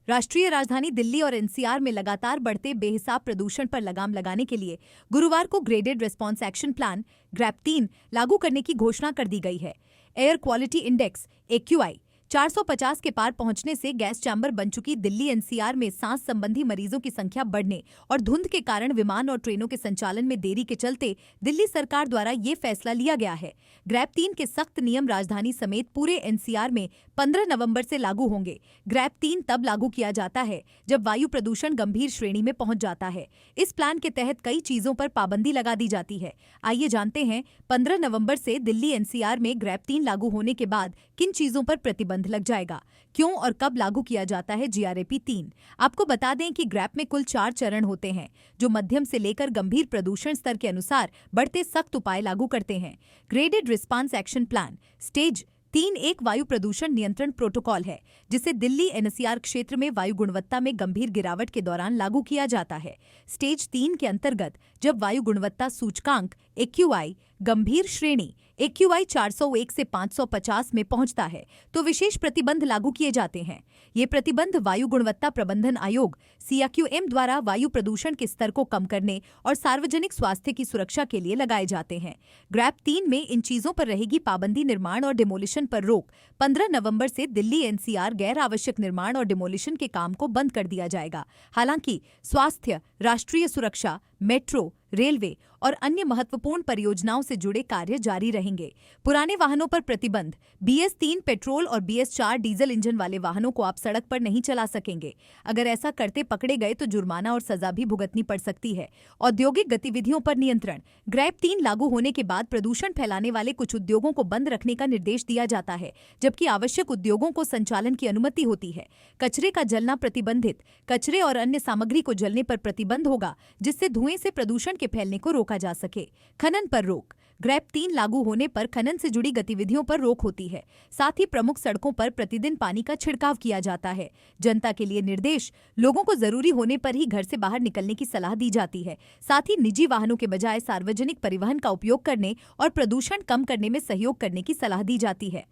राष्ट्रीय राजधानी दिल्ली और एनसीआर में लगातार बढ़ते बेहिसाब प्रदूषण पर लगाम लगाने के लिए गुरुवार को ग्रेडेड रिस्पांस एक्शन प्लान ग्रैप-3 लागू करने की घोषणा कर दी गई है। एयर क्वालिटी इंडेक्स AQI 450 के पार पहुंचने से गैस चैम्बर बन चुकी दिल्ली एनसीआर में सांस संबंधी मरीजों की संख्या बढ़ने और धुंध के कारण विमान और ट्रेनों के संचालन में देरी के चलते दिल्ली सरकार द्वारा ये फैसला लिया गया है। ग्रैप-3 के सख्त नियम राजधानी समेत पूरे एनसीआर में 15 नवंबर से लागू होंगे। ग्रैप-3 तब लागू किया जाता है जब वायु प्रदूषण गंभीर श्रेणी में पहुंच जाता है। इस प्लान के तहत कई चीजों पर पाबंदी लगा दी जाती है। आइए जानते हैं 15 नवंबर से दिल्ली एनसीआर में ग्रैप-3 लागू होने के बाद किन चीजों पर प्रतिबंध लग जाएगा, क्यों और कब लागू किया जाता है GRAP-3। आपको बता दें कि ग्रैप में कुल 4 चरण होते हैं जो मध्यम से लेकर गंभीर प्रदूषण स्तर के अनुसार बढ़ते सख्त उपाय लागू करते हैं। Graded response action plan stage 3 एक वायु प्रदूषण नियंत्रण प्रोटोकॉल है जिसे दिल्ली एनसीआर क्षेत्र में वायु गुणवत्ता में गंभीर गिरावट के दौरान लागू किया जाता है। स्टेज 3 के अंतर्गत जब वायु गुणवत्ता सूचकांक AQI गंभीर श्रेणी AQI 401 से 550 में पहुंचता है तो विशेष प्रतिबंध लागू किए जाते हैं। ये प्रतिबंध वायु गुणवत्ता प्रबंधन आयोग CAQM द्वारा वायु प्रदूषण के स्तर को कम करने और सार्वजनिक स्वास्थ्य की सुरक्षा के लिए लगाए जाते हैं। ग्रैप-3 में इन चीजों पर रहेगी पाबंदी। निर्माण और डिमोलिशन पर रोक 15 नवंबर से दिल्ली एनसीआर गैर आवश्यक निर्माण और डिमोलिशन के काम को बंद कर दिया जाएगा। हालांकि स्वास्थ्य, राष्ट्रीय सुरक्षा, मेट्रो, रेलवे और अन्य महत्वपूर्ण परियोजनाओं से जुड़े कार्य जारी रहेंगे। पुराने वाहनों पर प्रतिबंध BS-3 पेट्रोल और BS-4 डीजल इंजन वाले वाहनों को आप सड़क पर नहीं चला सकेंगे। अगर ऐसा करते पकड़े गए तो जुर्माना और सजा भी भुगतनी पड़ सकती है। औद्योगिक गतिविधियों पर नियंत्रण ग्रैप-3 लागू होने के बाद प्रदूषण फैलाने वाले कुछ उद्योगों को बंद रखने का निर्देश दिया जाता है, जबकि आवश्यक उद्योगों को संचालन की अनुमति होती है। कचरे का जलना प्रतिबंधित, कचरे और अन्य सामग्री को जलने पर प्रतिबंध होगा जिससे धुएं से प्रदूषण के फैलने को रोका जा सके। खनन पर रोक ग्रैप-3 लागू होने पर खनन से जुड़ी गतिविधियों पर रोक होती है। साथ ही प्रमुख सड़कों पर प्रतिदिन पानी का छिड़काव किया जाता है। जनता के लिए निर्देश लोगों को जरूरी होने पर ही घर से बाहर निकलने की सलाह दी जाती है। साथ ही निजी वाहनों के बजाय सार्वजनिक परिवहन का उपयोग करने और प्रदूषण कम करने में सहयोग करने की सलाह दी जाती है।